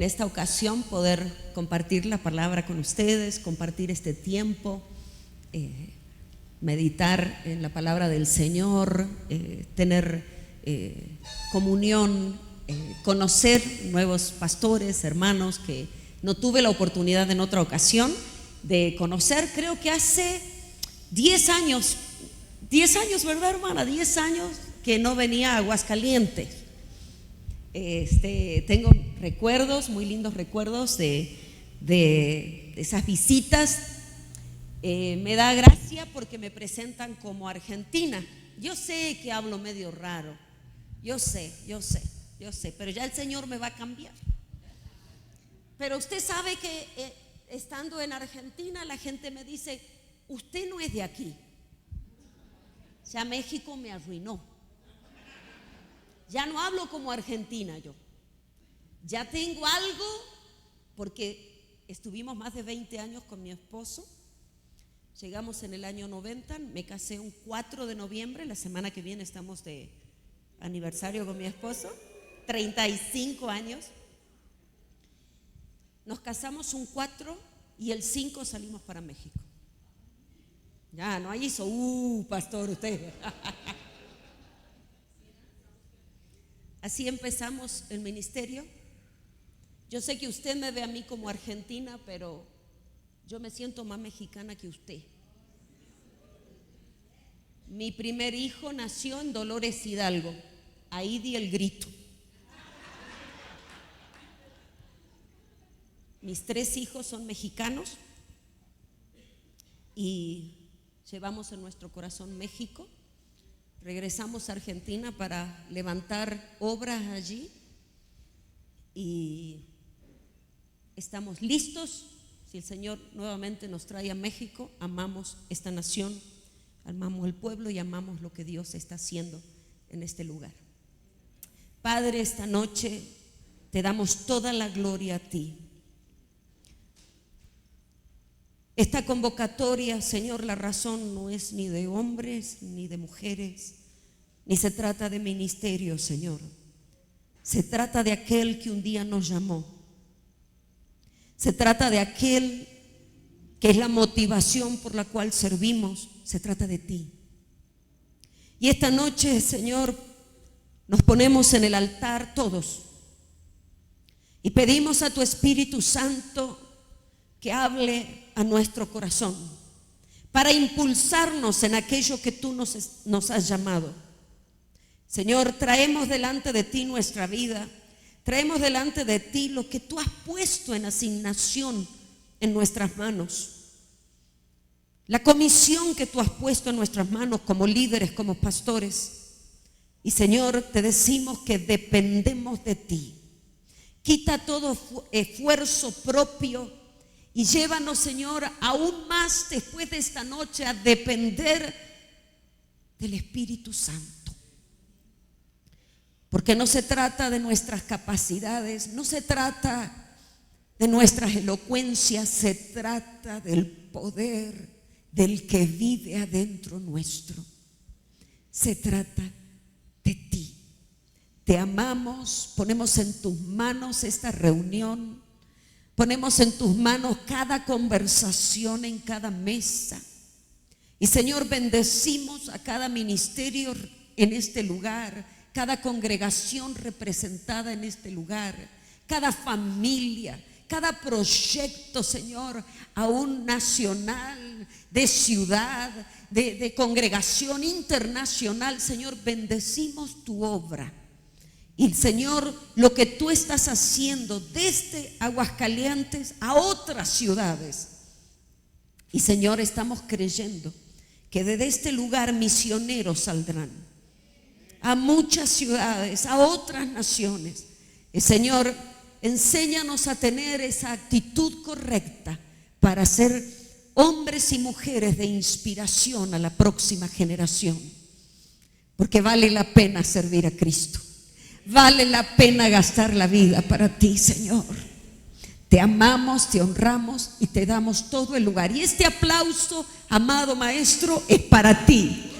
esta ocasión poder compartir la palabra con ustedes, compartir este tiempo, meditar en la palabra del Señor, tener comunión, conocer nuevos pastores, hermanos que no tuve la oportunidad en otra ocasión de conocer. Creo que hace 10 años, ¿verdad, hermana? 10 años que no venía a Aguascalientes. Tengo recuerdos, muy lindos recuerdos de esas visitas. Me da gracia porque me presentan como argentina. Yo sé que hablo medio raro, yo sé, pero ya el Señor me va a cambiar. Pero usted sabe que estando en Argentina la gente me dice: usted no es de aquí. Ya México me arruinó. Ya no hablo como argentina yo. Ya tengo algo, porque estuvimos más de 20 años con mi esposo. Llegamos en el año 90, me casé un 4 de noviembre, la semana que viene estamos de aniversario con mi esposo, 35 años. Nos casamos un 4 y el 5 salimos para México. Ya, no hay eso, pastor, usted. Así empezamos el ministerio. Yo sé que usted me ve a mí como argentina, pero yo me siento más mexicana que usted. Mi primer hijo nació en Dolores Hidalgo. Ahí di el grito. Mis 3 hijos son mexicanos y llevamos en nuestro corazón México. Regresamos a Argentina para levantar obras allí y estamos listos. Si el Señor nuevamente nos trae a México, amamos esta nación, amamos el pueblo y amamos lo que Dios está haciendo en este lugar. Padre, esta noche te damos toda la gloria a ti. Esta convocatoria, Señor, la razón no es ni de hombres ni de mujeres, ni se trata de ministerio, Señor. Se trata de aquel que un día nos llamó. Se trata de aquel que es la motivación por la cual servimos. Se trata de ti. Y esta noche, Señor, nos ponemos en el altar todos y pedimos a tu Espíritu Santo que hable a nuestro corazón para impulsarnos en aquello que tú nos has llamado. Señor, traemos delante de ti nuestra vida, traemos delante de ti lo que tú has puesto en asignación en nuestras manos, la comisión que tú has puesto en nuestras manos como líderes, como pastores. Y Señor, te decimos que dependemos de ti. Quita todo esfuerzo propio y llévanos, Señor, aún más después de esta noche a depender del Espíritu Santo. Porque no se trata de nuestras capacidades, no se trata de nuestras elocuencias, se trata del poder del que vive adentro nuestro. Se trata de ti. Te amamos, ponemos en tus manos esta reunión, ponemos en tus manos cada conversación en cada mesa. Y Señor, bendecimos a cada ministerio en este lugar, cada congregación representada en este lugar, cada familia, cada proyecto, Señor, aún nacional, de ciudad, de congregación internacional. Señor, bendecimos tu obra. Y Señor, lo que tú estás haciendo desde Aguascalientes a otras ciudades. Y Señor, estamos creyendo que desde este lugar misioneros saldrán a muchas ciudades, a otras naciones. Y Señor, enséñanos a tener esa actitud correcta para ser hombres y mujeres de inspiración a la próxima generación. Porque vale la pena servir a Cristo. Vale la pena gastar la vida para ti, Señor. Te amamos, te honramos y te damos todo el lugar. Y este aplauso, amado Maestro, es para ti.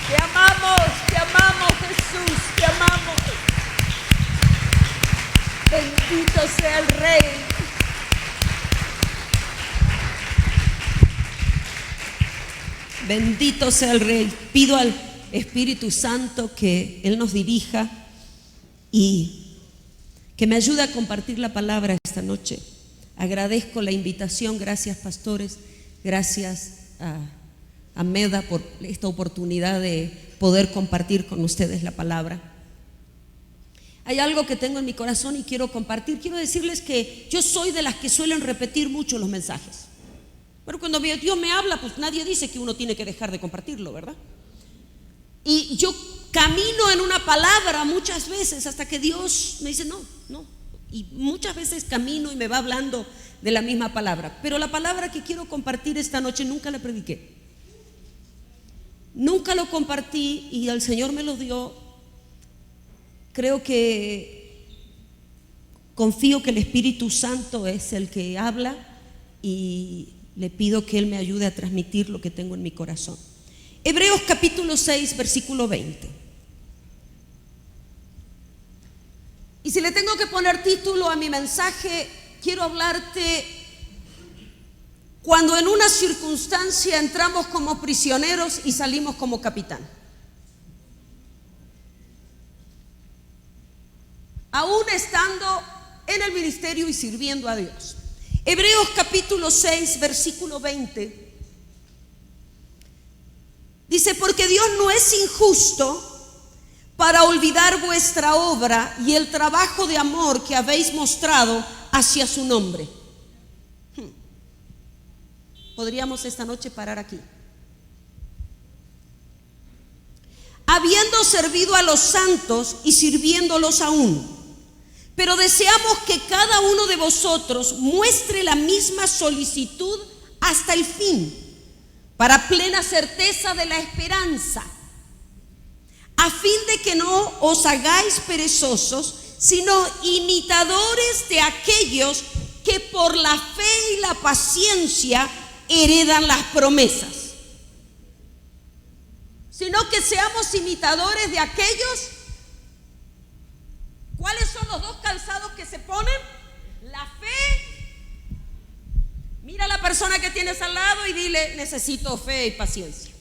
Te amamos, Bendito sea el Rey. Bendito sea el Rey. Pido al Espíritu Santo que Él nos dirija y que me ayude a compartir la palabra esta noche. Agradezco la invitación. Gracias, pastores. Gracias a Meda por esta oportunidad de poder compartir con ustedes la palabra. Hay algo que tengo en mi corazón y quiero compartir. Quiero decirles que yo soy de las que suelen repetir mucho los mensajes. Pero cuando Dios me habla, pues nadie dice que uno tiene que dejar de compartirlo, ¿verdad? Y yo camino en una palabra muchas veces hasta que Dios me dice no. Y muchas veces camino y me va hablando de la misma palabra. Pero la palabra que quiero compartir esta noche nunca la prediqué. Nunca lo compartí y el Señor me lo dio. Creo que confío que el Espíritu Santo es el que habla y le pido que Él me ayude a transmitir lo que tengo en mi corazón. Hebreos capítulo 6, versículo 20. Y si le tengo que poner título a mi mensaje, quiero hablarte cuando en una circunstancia entramos como prisioneros y salimos como capitán. Aún estando en el ministerio y sirviendo a Dios. Hebreos capítulo 6, versículo 20. Dice, porque Dios no es injusto para olvidar vuestra obra y el trabajo de amor que habéis mostrado hacia su nombre. Podríamos esta noche parar aquí. Habiendo servido a los santos y sirviéndolos aún, pero deseamos que cada uno de vosotros muestre la misma solicitud hasta el fin, para plena certeza de la esperanza, a fin de que no os hagáis perezosos, sino imitadores de aquellos que por la fe y la paciencia heredan las promesas. Sino que seamos imitadores de aquellos. ¿Cuáles son los dos calzados que se ponen? La fe. Mira a la persona que tienes al lado y dile, necesito fe y paciencia.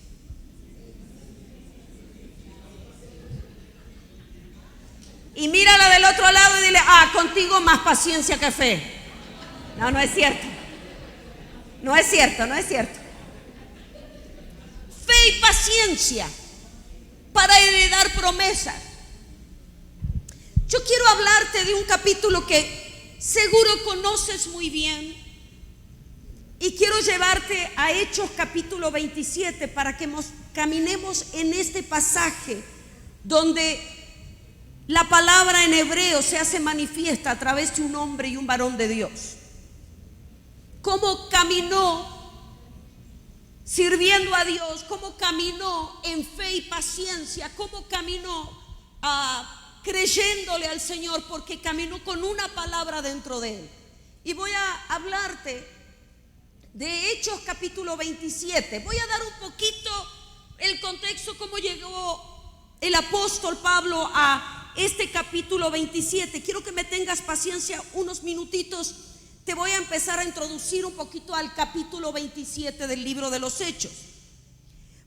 Y mírala del otro lado y dile, contigo más paciencia que fe. No es cierto. No es cierto. Fe y paciencia para heredar promesas. Yo quiero hablarte de un capítulo que seguro conoces muy bien y quiero llevarte a Hechos capítulo 27 para que caminemos en este pasaje donde la palabra en hebreo se hace manifiesta a través de un hombre y un varón de Dios. Cómo caminó sirviendo a Dios, cómo caminó en fe y paciencia, cómo caminó creyéndole al Señor, porque caminó con una palabra dentro de él. Y voy a hablarte de Hechos capítulo 27. Voy a dar un poquito el contexto, cómo llegó el apóstol Pablo a este capítulo 27. Quiero que me tengas paciencia unos minutitos. Te voy a empezar a introducir un poquito al capítulo 27 del libro de los Hechos.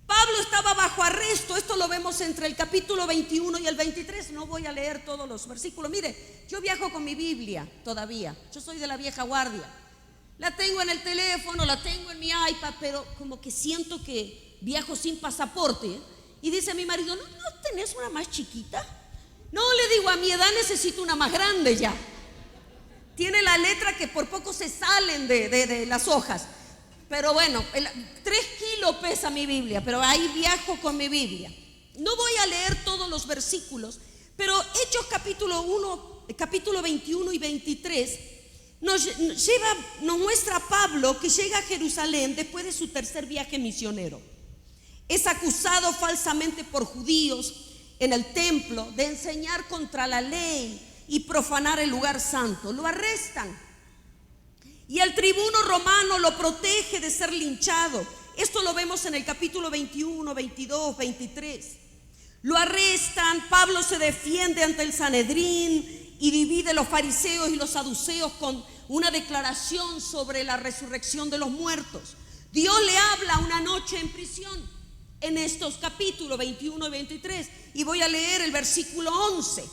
Pablo estaba bajo arresto. Esto lo vemos entre el capítulo 21 y el 23. No voy a leer todos los versículos. Mire, yo viajo con mi Biblia todavía. Yo soy de la vieja guardia. La tengo en el teléfono, la tengo en mi iPad, pero como que siento que viajo sin pasaporte. Y dice mi marido, ¿no tenés una más chiquita? No, le digo, a mi edad necesito una más grande ya. Tiene la letra que por poco se salen de las hojas. Pero bueno, 3 kilos pesa mi Biblia, pero ahí viajo con mi Biblia. No voy a leer todos los versículos, pero Hechos capítulo 21 y 23 nos muestra a Pablo que llega a Jerusalén después de su tercer viaje misionero. Es acusado falsamente por judíos en el templo de enseñar contra la ley y profanar el lugar santo. Lo arrestan. Y el tribuno romano lo protege de ser linchado. Esto lo vemos en el capítulo 21, 22, 23. Lo arrestan, Pablo se defiende ante el Sanedrín y divide los fariseos y los saduceos con una declaración sobre la resurrección de los muertos. Dios le habla una noche en prisión en estos capítulos 21 y 23, y voy a leer el versículo 11.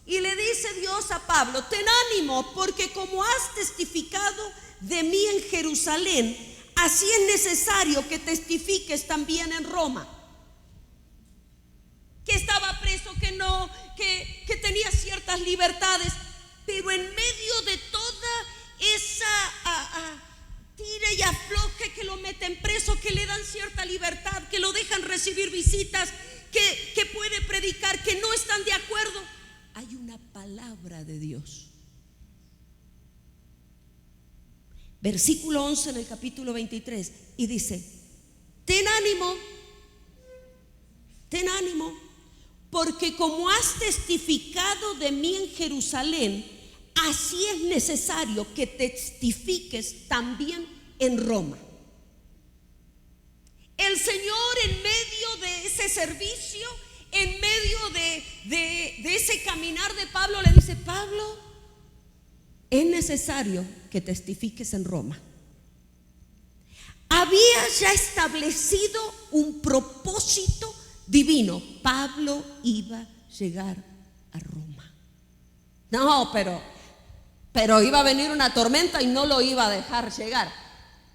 Y le dice Dios a Pablo: ten ánimo, porque como has testificado de mí en Jerusalén, así es necesario que testifiques también en Roma. Que estaba preso, que no, que tenía ciertas libertades, pero en medio de toda esa tira y afloje que lo meten preso, que le dan cierta libertad, que lo dejan recibir visitas, que puede predicar, que no están de acuerdo, hay una palabra de Dios. Versículo 11 en el capítulo 23, y dice: ten ánimo, porque como has testificado de mí en Jerusalén, así es necesario que testifiques también en Roma. El Señor, en medio de ese servicio, en medio de ese caminar de Pablo, le dice: Pablo, es necesario que testifiques en Roma. Había ya establecido un propósito divino. Pablo iba a llegar a Roma. No, pero iba a venir una tormenta y no lo iba a dejar llegar.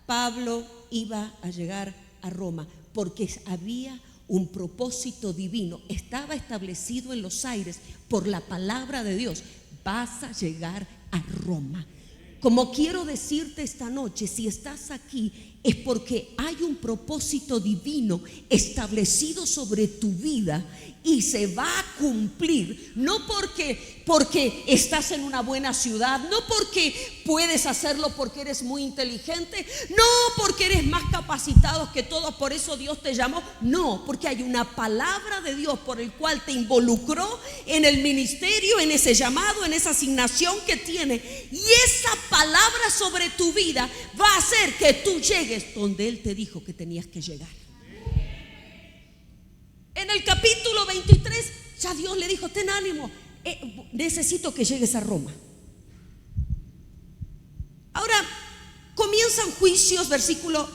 Pablo iba a llegar a Roma porque había un propósito divino. Estaba establecido en los aires por la palabra de Dios. Vas a llegar a Roma. Como quiero decirte esta noche, si estás aquí, es porque hay un propósito divino establecido sobre tu vida y se va a cumplir. No porque estás en una buena ciudad, no porque puedes hacerlo porque eres muy inteligente, no porque eres más capacitado que todos, por eso Dios te llamó. No, porque hay una palabra de Dios por el cual te involucró en el ministerio, en ese llamado, en esa asignación que tiene. Y esa palabra sobre tu vida va a hacer que tú llegues donde Él te dijo que tenías que llegar. En el capítulo 23 ya Dios le dijo: ten ánimo, necesito que llegues a Roma. Ahora comienzan juicios,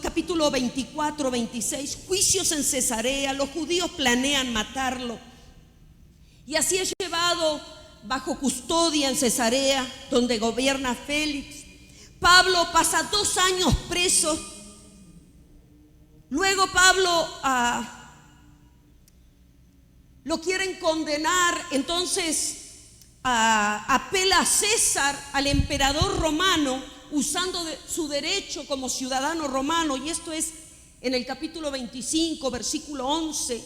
capítulo 24, 26, juicios en Cesarea. Los judíos planean matarlo y así es llevado bajo custodia en Cesarea, donde gobierna Félix. Pablo pasa 2 años preso. Luego Pablo lo quieren condenar, entonces apela a César, al emperador romano, usando su derecho como ciudadano romano, y esto es en el capítulo 25, versículo 11.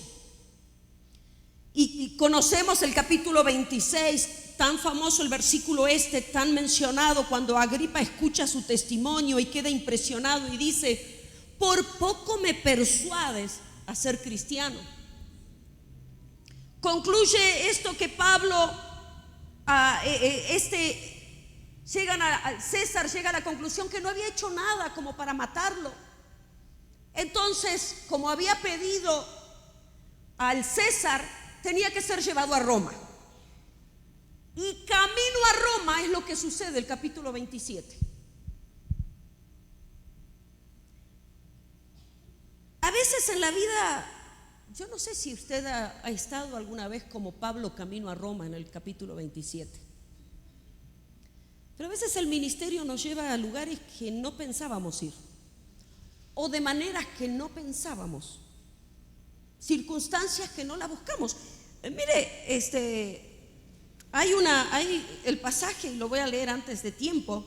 Y conocemos el capítulo 26, tan famoso el versículo tan mencionado, cuando Agripa escucha su testimonio y queda impresionado y dice: por poco me persuades a ser cristiano. Concluye esto que Pablo, César llega a la conclusión que no había hecho nada como para matarlo. Entonces, como había pedido al César, tenía que ser llevado a Roma. Y camino a Roma es lo que sucede el capítulo 27. A veces en la vida, yo no sé si usted ha estado alguna vez como Pablo camino a Roma en el capítulo 27. Pero a veces el ministerio nos lleva a lugares que no pensábamos ir, o de maneras que no pensábamos, circunstancias que no las buscamos. Mire, hay el pasaje, y lo voy a leer antes de tiempo,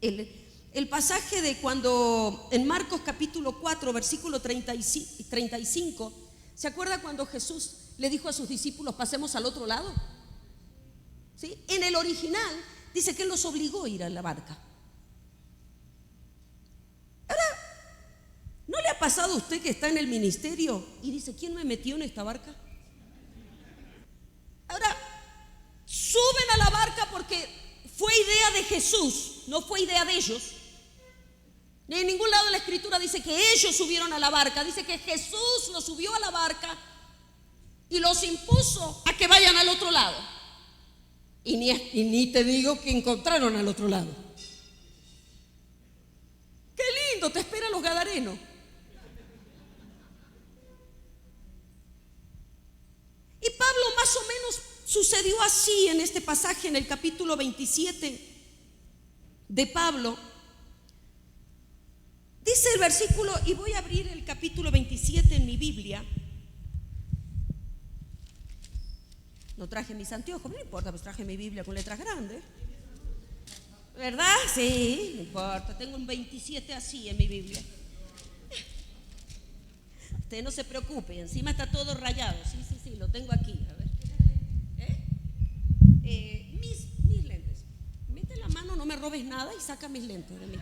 el pasaje de cuando en Marcos capítulo 4 versículo 35, ¿se acuerda cuando Jesús le dijo a sus discípulos: pasemos al otro lado? ¿Sí? En el original dice que Él los obligó a ir a la barca. Ahora, ¿no le ha pasado a usted que está en el ministerio y dice: ¿quién me metió en esta barca? Ahora, suben a la barca porque fue idea de Jesús, no fue idea de ellos. En ningún lado de la escritura dice que ellos subieron a la barca, dice que Jesús los subió a la barca y los impuso a que vayan al otro lado. Y ni te digo que encontraron al otro lado. Qué lindo, te esperan los gadarenos. Y Pablo más o menos sucedió así en este pasaje, en el capítulo 27 de Pablo. Dice el versículo, y voy a abrir el capítulo 27 en mi Biblia. No traje mis anteojos, no importa, pues traje mi Biblia con letras grandes. ¿Verdad? Sí, no importa, tengo un 27 así en mi Biblia. Usted no se preocupe, encima está todo rayado. Sí, lo tengo aquí. A ver. Mis lentes. Mete la mano, no me robes nada y saca mis lentes de mí.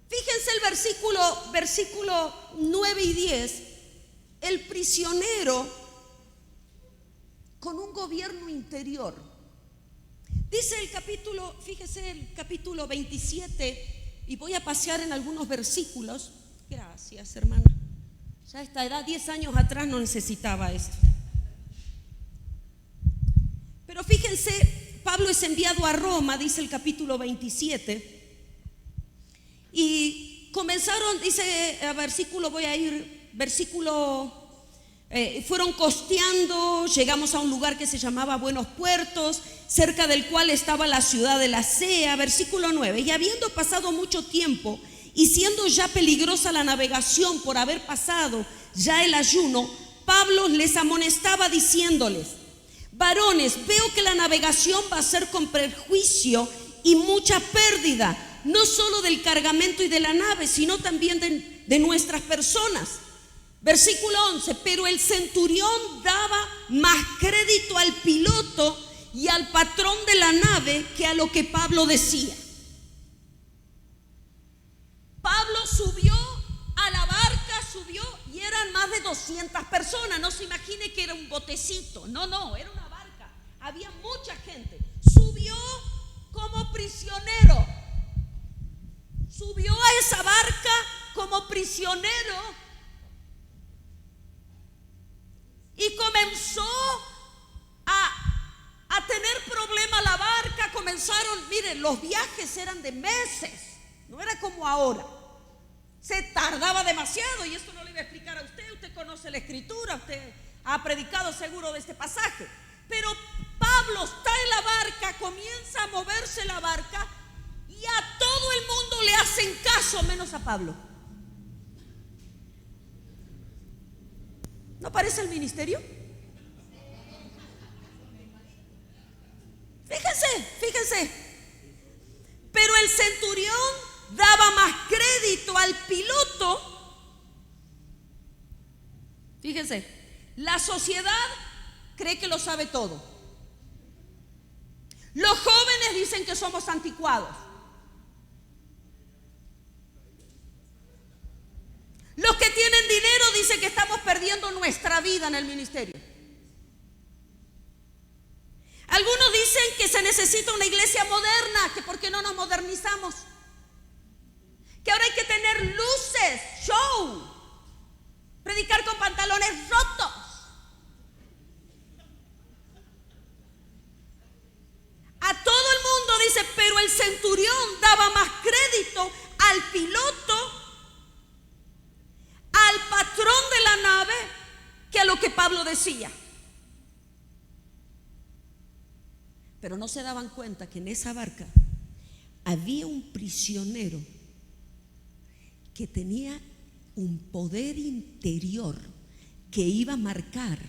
Fíjense el versículo 9 y 10. El prisionero con un gobierno interior. Dice el capítulo, fíjese el capítulo 27, y voy a pasear en algunos versículos. Gracias, hermana. Ya a esta edad, 10 años atrás no necesitaba esto. Pero fíjense, Pablo es enviado a Roma, dice el capítulo 27. Y comenzaron, dice, fueron costeando, llegamos a un lugar que se llamaba Buenos Puertos, cerca del cual estaba la ciudad de Lasea. Versículo 9, y habiendo pasado mucho tiempo y siendo ya peligrosa la navegación por haber pasado ya el ayuno, Pablo les amonestaba diciéndoles: varones, veo que la navegación va a ser con perjuicio y mucha pérdida, no solo del cargamento y de la nave, sino también de nuestras personas. Versículo 11, pero el centurión daba más crédito al piloto y al patrón de la nave que a lo que Pablo decía. Pablo subió a la barca, y eran más de 200 personas. No se imagine que era un botecito, no, era una barca, había mucha gente. Subió como prisionero. Subió a esa barca como prisionero y comenzó a tener problemas la barca. Comenzaron, miren, los viajes eran de meses, no era como ahora. Se tardaba demasiado, y esto no le iba a explicar a usted. Usted conoce la escritura, usted ha predicado seguro de este pasaje. Pero Pablo está en la barca, comienza a moverse la barca, y a todo el mundo le hacen caso, menos a Pablo. ¿No parece el ministerio? Fíjense. Pero el centurión daba más crédito al piloto. Fíjense, la sociedad cree que lo sabe todo. Los jóvenes dicen que somos anticuados. Los que tienen dinero dicen que estamos perdiendo nuestra vida en el ministerio. Algunos dicen que se necesita una iglesia moderna, que por qué no nos modernizamos, que ahora hay que tener luces, show, predicar con pantalones rotos. A todo el mundo dice, pero el centurión daba más crédito al piloto, al patrón de la nave, que a lo que Pablo decía. Pero no se daban cuenta que en esa barca había un prisionero que tenía un poder interior que iba a marcar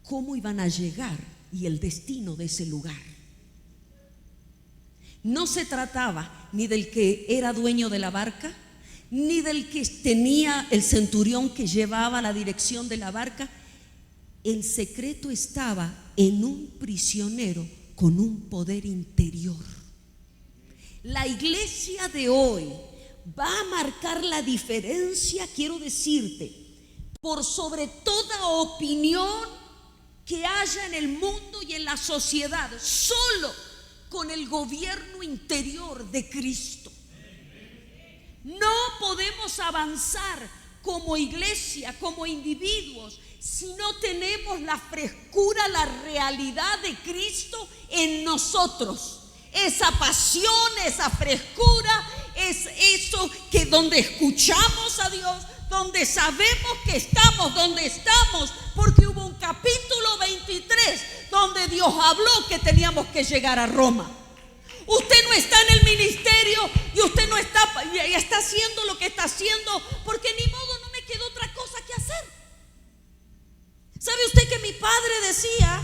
cómo iban a llegar y el destino de ese lugar. No se trataba ni del que era dueño de la barca, ni del que tenía el centurión que llevaba la dirección de la barca. El secreto estaba en un prisionero con un poder interior. La iglesia de hoy va a marcar la diferencia, quiero decirte, por sobre toda opinión que haya en el mundo y en la sociedad, solo con el gobierno interior de Cristo. No podemos avanzar como iglesia, como individuos, si no tenemos la frescura, la realidad de Cristo en nosotros. Esa pasión, esa frescura, es eso que donde escuchamos a Dios, donde sabemos que estamos, donde estamos, porque hubo un capítulo 23 donde Dios habló que teníamos que llegar a Roma. Usted no está en el ministerio y usted no está haciendo lo que está haciendo porque ni modo, no me quedó otra cosa que hacer. ¿Sabe usted que mi padre decía?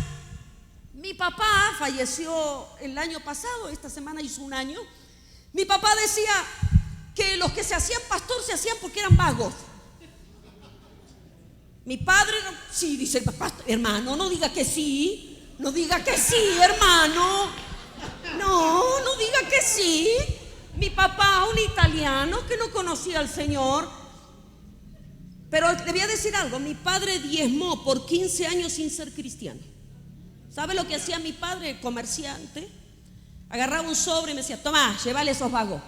Mi papá falleció el año pasado, esta semana hizo un año. Mi papá decía que los que se hacían pastor se hacían porque eran vagos. Mi padre, sí, dice el papá, hermano, no diga que sí, no diga que sí, hermano, no diga que sí. Mi papá, un italiano que no conocía al Señor, pero le voy a decir algo, mi padre diezmó por 15 años sin ser cristiano. ¿Sabe lo que hacía mi padre, comerciante? Agarraba un sobre y me decía, toma, llévale esos vagos.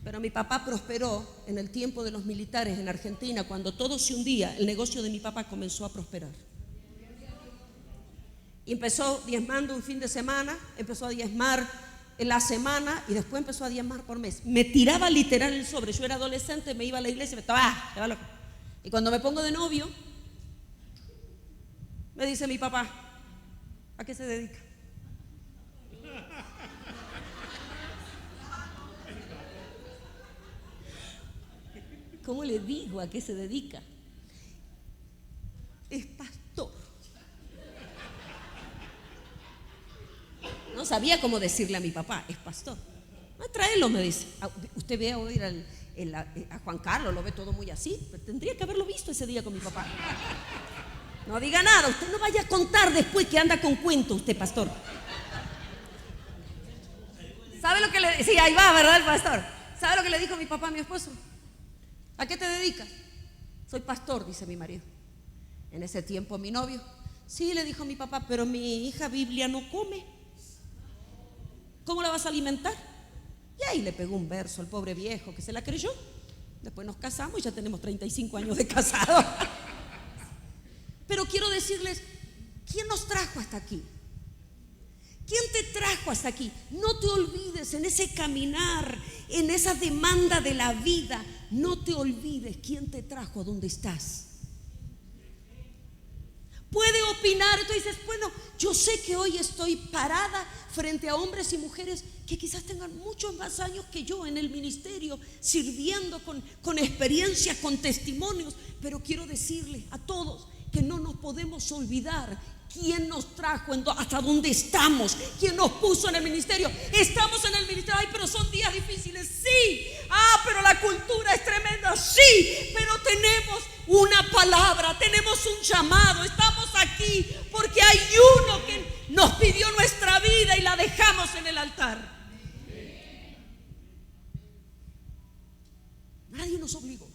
Pero mi papá prosperó en el tiempo de los militares en Argentina. Cuando todo se hundía, el negocio de mi papá comenzó a prosperar. Y empezó diezmando un fin de semana, empezó a diezmar en la semana y después empezó a diezmar por mes. Me tiraba literal el sobre. Yo era adolescente, me iba a la iglesia y me estaba, llévalo. Y cuando me pongo de novio, me dice mi papá, ¿a qué se dedica? ¿Cómo le digo a qué se dedica? Es pastor. No sabía cómo decirle a mi papá, es pastor. No, tráelo, me dice. Usted ve a oír a Juan Carlos, lo ve todo muy así, pero tendría que haberlo visto ese día con mi papá. No diga nada, usted no vaya a contar después que anda con cuento usted, pastor. ¿Sabe lo que le dijo? Sí, ahí va, ¿verdad, el pastor? ¿Sabe lo que le dijo mi papá a mi esposo? ¿A qué te dedicas? Soy pastor, dice mi marido. En ese tiempo mi novio. Sí, le dijo mi papá, pero mi hija Biblia no come. ¿Cómo la vas a alimentar? Y ahí le pegó un verso al pobre viejo que se la creyó. Después nos casamos y ya tenemos 35 años de casado. Pero quiero decirles, ¿quién nos trajo hasta aquí? ¿Quién te trajo hasta aquí? No te olvides en ese caminar, en esa demanda de la vida. No te olvides quién te trajo a donde estás. Puede opinar, tú dices, bueno, yo sé que hoy estoy parada frente a hombres y mujeres que quizás tengan muchos más años que yo en el ministerio, sirviendo con experiencia, con testimonios, pero quiero decirles a todos que no nos podemos olvidar quién nos trajo, hasta dónde estamos, quién nos puso en el ministerio. Estamos en el ministerio, ay, pero son días difíciles, sí. Pero la cultura es tremenda, sí. Pero tenemos una palabra, tenemos un llamado, estamos aquí porque hay uno que nos pidió nuestra vida y la dejamos en el altar. Nadie nos obligó.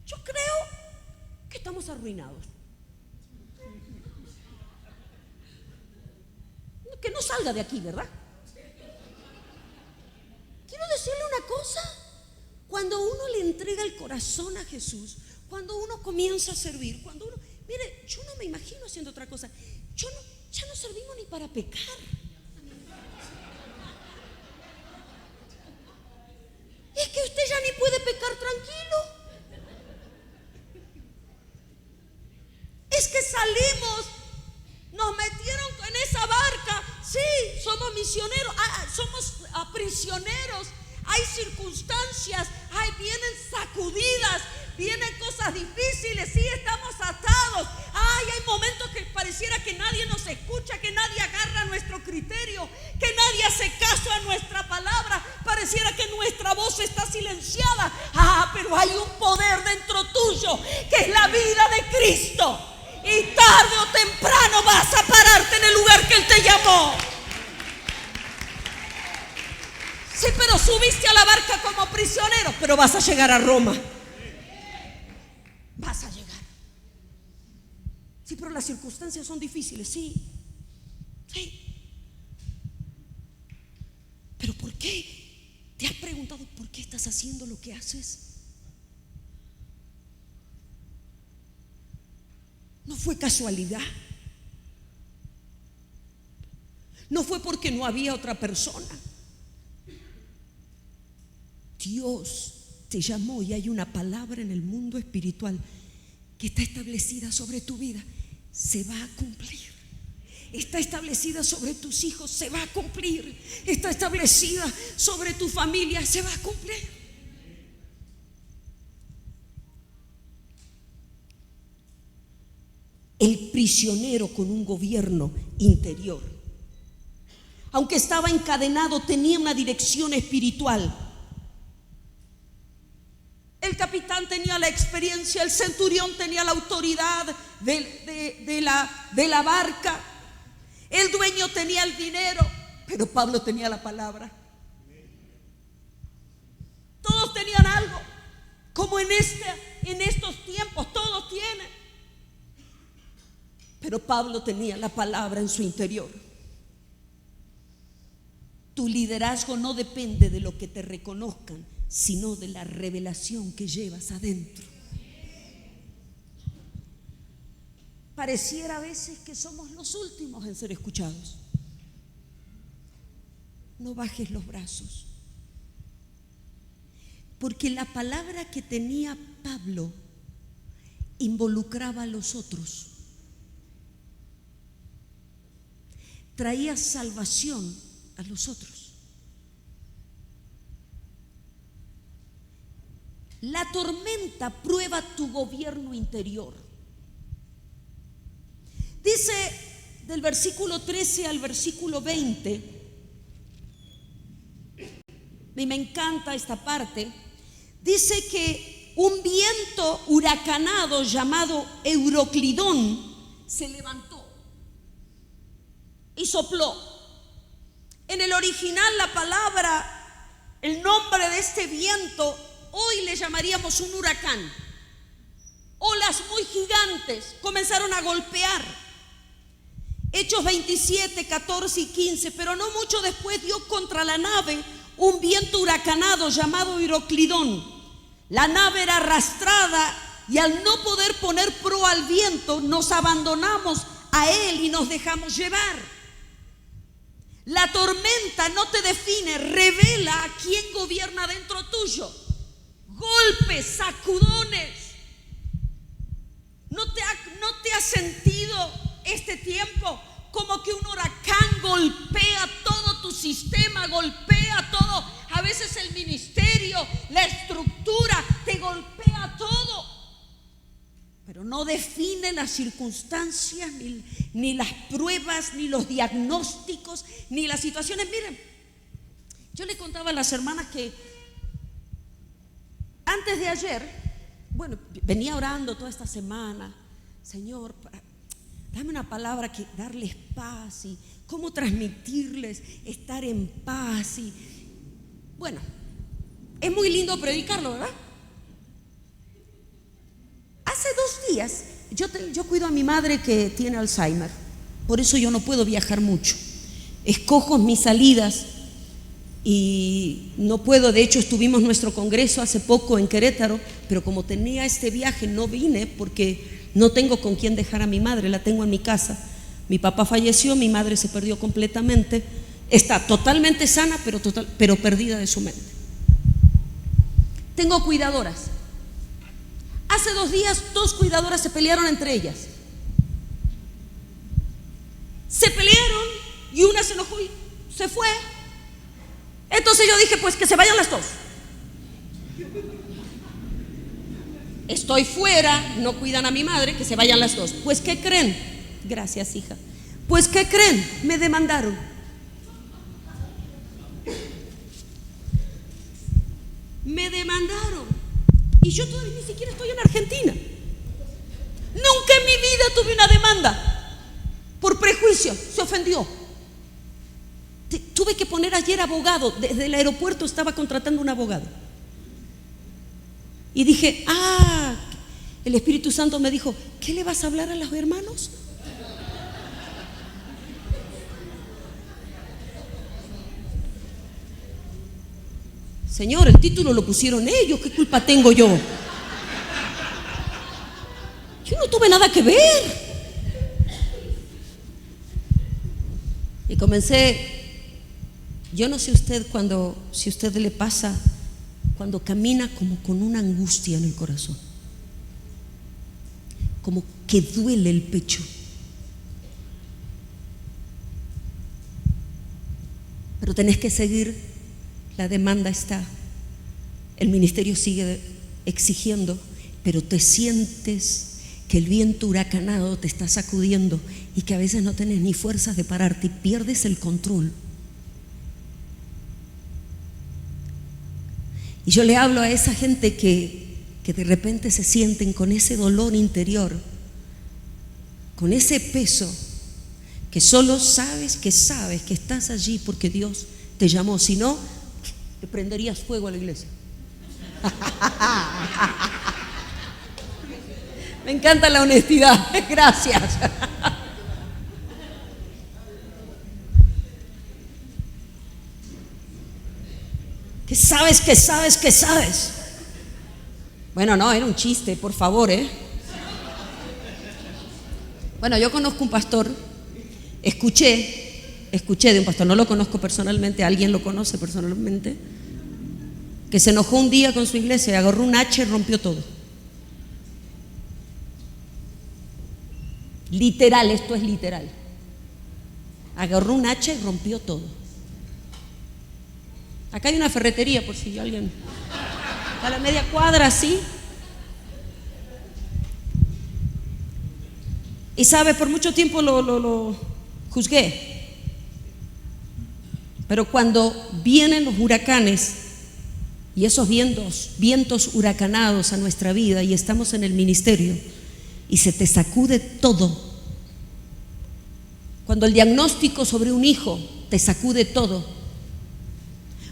Yo creo que estamos arruinados. Que no salga de aquí, ¿verdad? Quiero decirle una cosa. Cuando uno le entrega el corazón a Jesús, cuando uno comienza a servir, mire, yo no me imagino haciendo otra cosa. Ya no servimos ni para pecar. Es que usted ya ni puede pecar tranquilo. Es que salimos, nos metieron en esa barca. Sí, somos misioneros, somos prisioneros. Hay circunstancias, vienen sacudidas, vienen cosas difíciles, sí, estamos atados. Hay momentos que pareciera que nadie nos escucha, que nadie agarra nuestro criterio, que nadie hace caso a nuestra palabra. Pareciera que nuestra voz está silenciada. Pero hay un poder dentro tuyo, que es la vida de Cristo. Y tarde o temprano vas a pararte en el lugar que Él te llamó. Sí, pero subiste a la barca como prisionero, pero vas a llegar a Roma. Vas a llegar. Sí, pero las circunstancias son difíciles, sí. Pero ¿por qué? ¿Te has preguntado por qué estás estás haciendo lo que haces? No fue casualidad. No fue porque no había otra persona. Dios te llamó y hay una palabra en el mundo espiritual que está establecida sobre tu vida. Se va a cumplir. Está establecida sobre tus hijos, se va a cumplir. Está establecida sobre tu familia, se va a cumplir. El prisionero con un gobierno interior, aunque estaba encadenado, tenía una dirección espiritual. El capitán tenía la experiencia, el centurión tenía la autoridad de la barca, el dueño tenía el dinero, pero Pablo tenía la palabra. Todos tenían algo, como en estos tiempos todos tienen. Pero Pablo tenía la palabra en su interior. Tu liderazgo no depende de lo que te reconozcan, sino de la revelación que llevas adentro. Pareciera a veces que somos los últimos en ser escuchados. No bajes los brazos, porque la palabra que tenía Pablo involucraba a los otros. Traía salvación a los otros. La tormenta prueba tu gobierno interior. Dice del versículo 13 al versículo 20, y me encanta esta parte. Dice que un viento huracanado llamado Euroclidón se levantó y sopló. En el original la palabra, el nombre de este viento, hoy le llamaríamos un huracán. Olas muy gigantes comenzaron a golpear. Hechos 27, 14 y 15. Pero no mucho después dio contra la nave un viento huracanado llamado Euroclidón. La nave era arrastrada y al no poder poner proa al viento, nos abandonamos a él y nos dejamos llevar. La tormenta no te define, revela a quién gobierna dentro tuyo. Golpes, sacudones. ¿No te has sentido este tiempo como que un huracán golpea todo tu sistema, golpea todo? A veces el ministerio, la estructura, te golpea todo. Pero no define las circunstancias, ni las pruebas, ni los diagnósticos, ni las situaciones. Miren, yo le contaba a las hermanas que antes de ayer, venía orando toda esta semana. Señor, dame una palabra que darles paz y cómo transmitirles estar en paz. Y bueno, es muy lindo predicarlo, ¿verdad? Hace 2 días yo cuido a mi madre que tiene Alzheimer. Por eso yo no puedo viajar mucho. Escojo mis salidas y no puedo. De hecho, estuvimos nuestro congreso hace poco en Querétaro, pero como tenía este viaje no vine porque no tengo con quién dejar a mi madre. La tengo en mi casa. Mi papá falleció, mi madre se perdió completamente. Está totalmente sana, pero perdida de su mente. Tengo cuidadoras. Hace 2 días 2 cuidadoras se pelearon entre ellas. Se pelearon y una se enojó y se fue. Entonces yo dije, pues que se vayan las 2. Estoy fuera, no cuidan a mi madre, que se vayan las 2. Pues ¿qué creen? Gracias, hija. Pues ¿qué creen? Me demandaron. Me demandaron. Y yo todavía ni siquiera estoy en Argentina. Nunca en mi vida tuve una demanda por prejuicio. Se ofendió. Tuve que poner ayer abogado. Desde el aeropuerto estaba contratando un abogado. Y dije, el Espíritu Santo me dijo, ¿qué le vas a hablar a los hermanos? Señor, el título lo pusieron ellos, ¿qué culpa tengo yo? Yo no tuve nada que ver. Y comencé, yo no sé usted si a usted le pasa cuando camina como con una angustia en el corazón, como que duele el pecho. Pero tenés que seguir, la demanda está, el ministerio sigue exigiendo, pero te sientes que el viento huracanado te está sacudiendo y que a veces no tenés ni fuerzas de pararte y pierdes el control. Y yo le hablo a esa gente que de repente se sienten con ese dolor interior, con ese peso, que solo sabes que estás allí porque Dios te llamó, si no, te prenderías fuego a la iglesia. Me encanta la honestidad, gracias. Que sabes. Bueno, no, era un chiste, por favor, Bueno, yo conozco un pastor, escuché de un pastor, no lo conozco personalmente, alguien lo conoce personalmente, que se enojó un día con su iglesia y agarró un hacha y rompió todo. Literal, esto es literal. Agarró un hacha y rompió todo. Acá hay una ferretería, por si alguien, a la media cuadra, así. Y sabe, por mucho tiempo lo juzgué. Pero cuando vienen los huracanes y esos vientos huracanados a nuestra vida y estamos en el ministerio y se te sacude todo, cuando el diagnóstico sobre un hijo te sacude todo,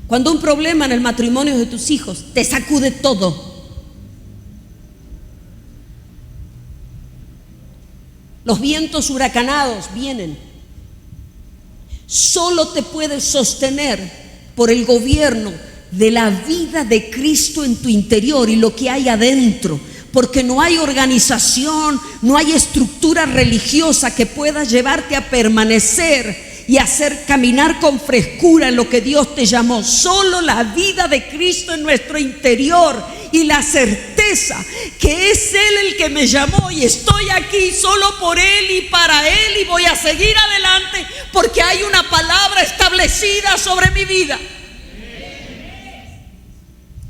cuando un problema en el matrimonio de tus hijos te sacude todo, los vientos huracanados vienen, solo te puedes sostener por el gobierno de la vida de Cristo en tu interior y lo que hay adentro, porque no hay organización, no hay estructura religiosa que pueda llevarte a permanecer y hacer caminar con frescura en lo que Dios te llamó. Solo la vida de Cristo en nuestro interior y la certeza que es Él el que me llamó y estoy aquí solo por Él y para Él y voy a seguir adelante porque hay una palabra establecida sobre mi vida.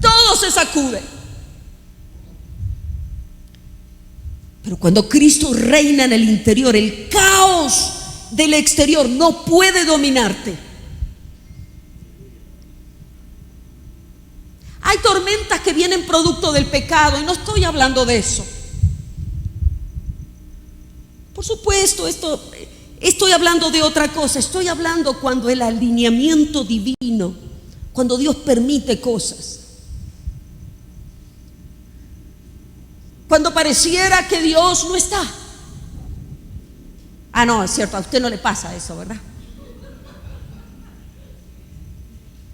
Todo se sacude. Pero cuando Cristo reina en el interior, el caos del exterior no puede dominarte. Hay tormentas que vienen producto del pecado y no estoy hablando de eso. Por supuesto, estoy hablando de otra cosa. Estoy hablando cuando el alineamiento divino, cuando Dios permite cosas. Cuando pareciera que Dios no está. Ah, no, es cierto, a usted no le pasa eso, ¿verdad?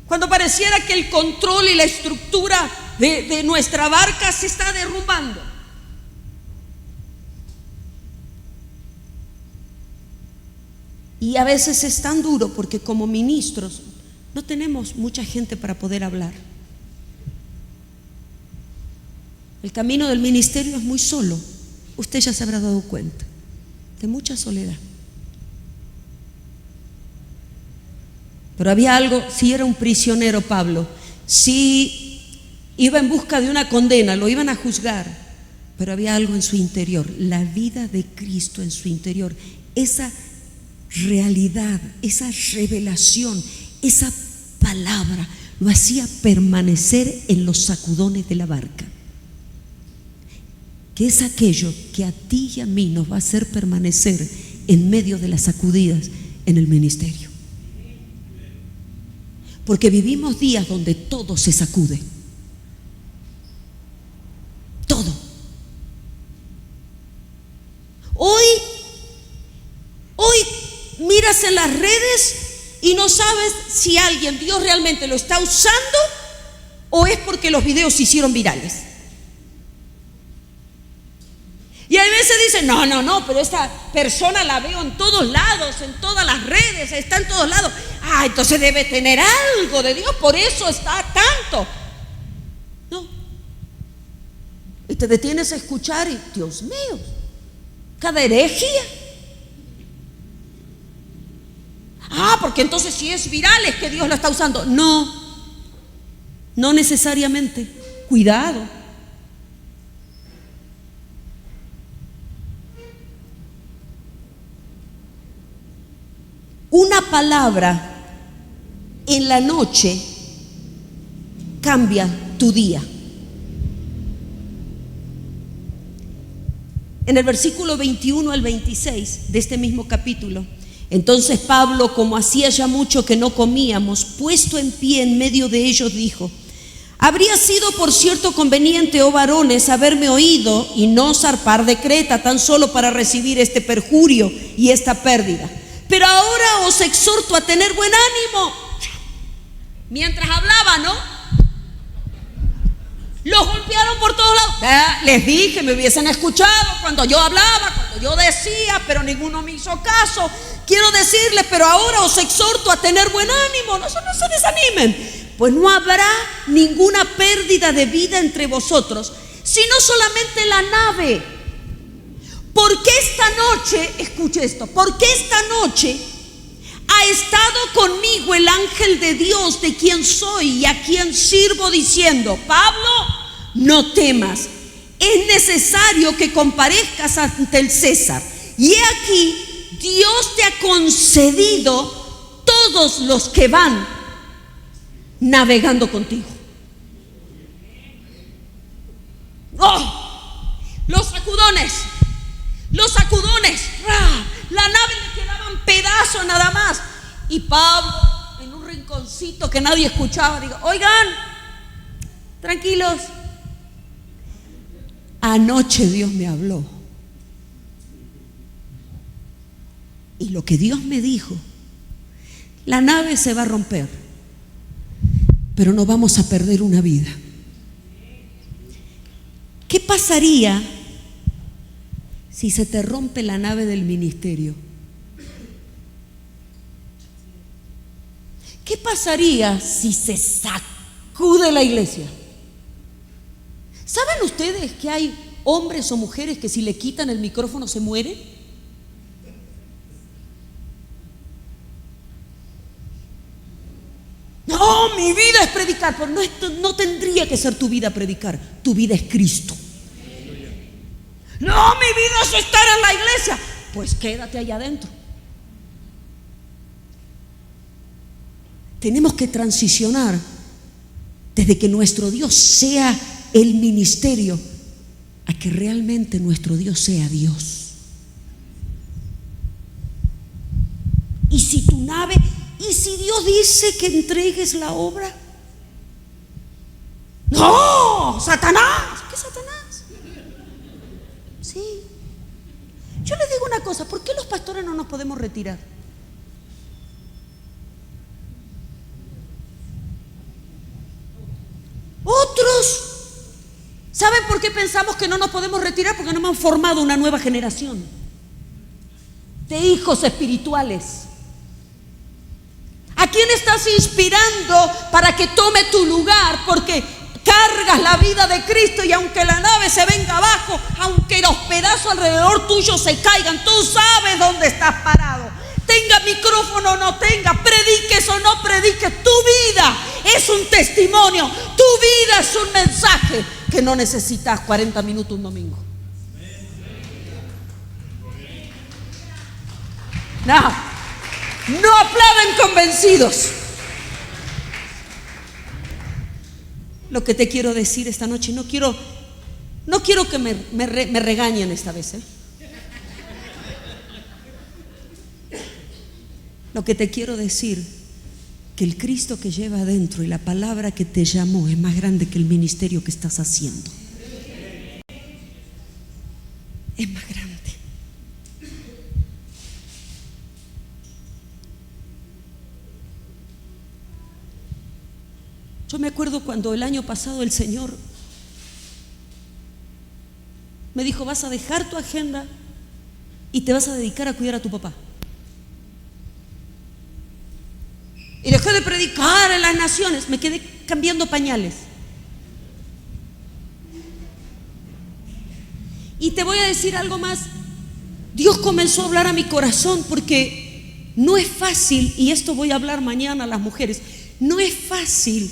Cuando pareciera que el control y la estructura de nuestra barca se está derrumbando. Y a veces es tan duro porque como ministros no tenemos mucha gente para poder hablar. El camino del ministerio es muy solo. Usted ya se habrá dado cuenta de mucha soledad. Pero había algo, si era un prisionero Pablo, si iba en busca de una condena, lo iban a juzgar, pero había algo en su interior, la vida de Cristo en su interior, esa realidad, esa revelación, esa palabra lo hacía permanecer en los sacudones de la barca. Que es aquello que a ti y a mí nos va a hacer permanecer en medio de las sacudidas en el ministerio. Porque vivimos días donde todo se sacude. Todo. Hoy miras en las redes y no sabes si alguien, Dios realmente lo está usando ¿O es porque los videos se hicieron virales? Y a veces dicen, no, pero esta persona la veo en todos lados, en todas las redes, está en todos lados. Entonces debe tener algo de Dios, por eso está tanto. No. Y te detienes a escuchar y, Dios mío, cada herejía. Porque entonces si es viral es que Dios lo está usando. No necesariamente. Cuidado. Una palabra en la noche cambia tu día. En el versículo 21 al 26 de este mismo capítulo, entonces Pablo, como hacía ya mucho que no comíamos, puesto en pie en medio de ellos, dijo: habría sido por cierto conveniente, oh varones, haberme oído y no zarpar de Creta tan solo para recibir este perjurio y esta pérdida. Pero ahora os exhorto a tener buen ánimo. Mientras hablaba, ¿no? Los golpearon por todos lados. Les dije, me hubiesen escuchado cuando yo hablaba, cuando yo decía, pero ninguno me hizo caso. Quiero decirles, pero ahora os exhorto a tener buen ánimo. No se desanimen, pues no habrá ninguna pérdida de vida entre vosotros, sino solamente la nave. Porque esta noche, escuche esto, porque esta noche ha estado conmigo el ángel de Dios, de quien soy y a quien sirvo, diciendo: Pablo, no temas, es necesario que comparezcas ante el César. Y he aquí, Dios te ha concedido todos los que van navegando contigo. Los sacudones, la nave le quedaban pedazos nada más. Y Pablo, en un rinconcito que nadie escuchaba, digo: oigan, tranquilos, anoche Dios me habló. Y lo que Dios me dijo, la nave se va a romper, pero no vamos a perder una vida. ¿Qué pasaría si se te rompe la nave del ministerio? ¿Qué pasaría si se sacude la iglesia? ¿Saben ustedes que hay hombres o mujeres que si le quitan el micrófono se mueren? No, mi vida es predicar. Pero no tendría que ser tu vida predicar. Tu vida es Cristo. No, mi vida es estar en la iglesia. Pues quédate allá adentro. Tenemos que transicionar desde que nuestro Dios sea el ministerio a que realmente nuestro Dios sea Dios. Y si tu nave, y si Dios dice que entregues la obra, no, Satanás. ¿Qué Satanás? Sí. Yo les digo una cosa: ¿por qué los pastores no nos podemos retirar? Otros, ¿saben por qué pensamos que no nos podemos retirar? Porque no hemos formado una nueva generación de hijos espirituales. ¿A quién estás inspirando para que tome tu lugar? Porque cargas la vida de Cristo, y aunque la nave se venga abajo, aunque los pedazos alrededor tuyo se caigan, tú sabes dónde estás parado. Tenga micrófono o no tenga, prediques o no prediques, tu vida es un testimonio, tu vida es un mensaje que no necesitas 40 minutos un domingo. No aplauden convencidos. Lo que te quiero decir esta noche, no quiero que me regañen esta vez, Lo que te quiero decir, que el Cristo que lleva adentro y la palabra que te llamó es más grande que el ministerio que estás haciendo. Es más grande. Yo me acuerdo cuando el año pasado el Señor me dijo: vas a dejar tu agenda y te vas a dedicar a cuidar a tu papá. Y dejé de predicar en las naciones, me quedé cambiando pañales. Y te voy a decir algo más. Dios comenzó a hablar a mi corazón, porque no es fácil, y esto voy a hablar mañana a las mujeres, no es fácil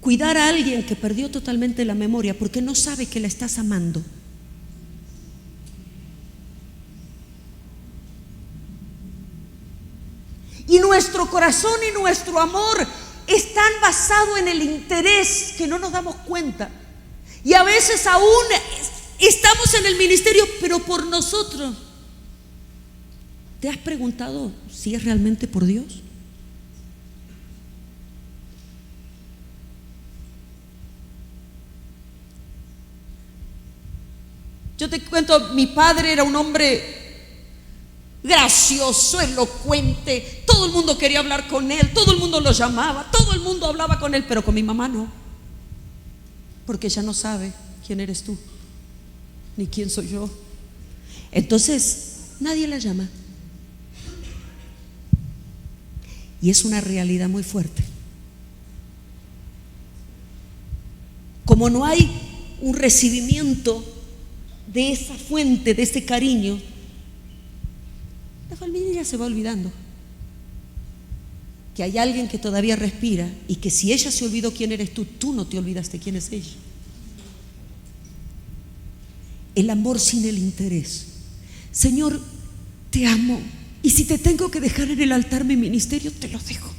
cuidar a alguien que perdió totalmente la memoria porque no sabe que la estás amando. Y nuestro corazón y nuestro amor están basados en el interés, que no nos damos cuenta. Y a veces aún estamos en el ministerio, pero por nosotros. ¿Te has preguntado si es realmente por Dios? Yo te cuento, mi padre era un hombre gracioso, elocuente, todo el mundo quería hablar con él, todo el mundo lo llamaba, todo el mundo hablaba con él, pero con mi mamá no, porque ella no sabe quién eres tú, ni quién soy yo. Entonces nadie la llama. Y es una realidad muy fuerte. Como no hay un recibimiento de esa fuente, de ese cariño, la familia se va olvidando que hay alguien que todavía respira, y que si ella se olvidó quién eres tú, tú no te olvidaste quién es ella. El amor sin el interés. Señor, te amo, y si te tengo que dejar en el altar mi ministerio, te lo dejo.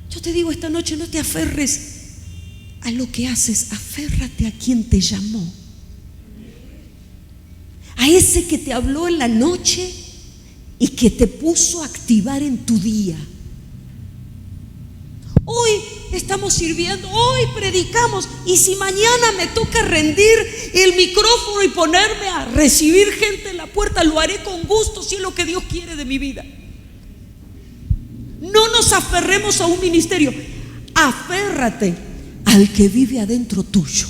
Yo te digo esta noche, no te aferres a lo que haces, aférrate a quien te llamó, a ese que te habló en la noche y que te puso a activar en tu día. Hoy estamos sirviendo, hoy predicamos, y si mañana me toca rendir el micrófono y ponerme a recibir gente en la puerta, lo haré con gusto, si es lo que Dios quiere de mi vida. No nos aferremos a un ministerio, aférrate al que vive adentro tuyo.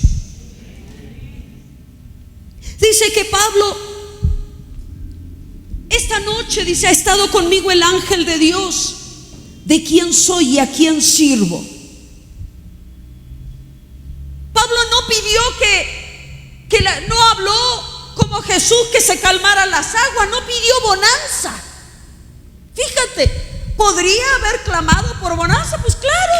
Dice que Pablo esta noche, dice, ha estado conmigo el ángel de Dios, de quién soy y a quién sirvo. Pablo no pidió no habló como Jesús, que se calmaran las aguas, no pidió bonanza. Fíjate, ¿podría haber clamado por bonanza? Pues claro,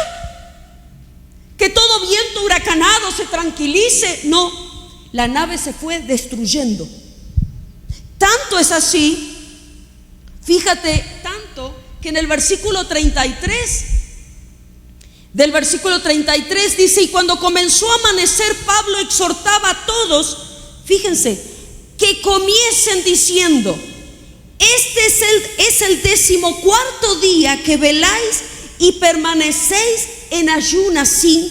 que todo viento huracanado se tranquilice. No, la nave se fue destruyendo. Tanto es así, fíjate, tanto que en el versículo 33, del versículo 33 dice: y cuando comenzó a amanecer, Pablo exhortaba a todos, fíjense, que comiesen diciendo: este es el 14º día que veláis y permanecéis en ayunas sin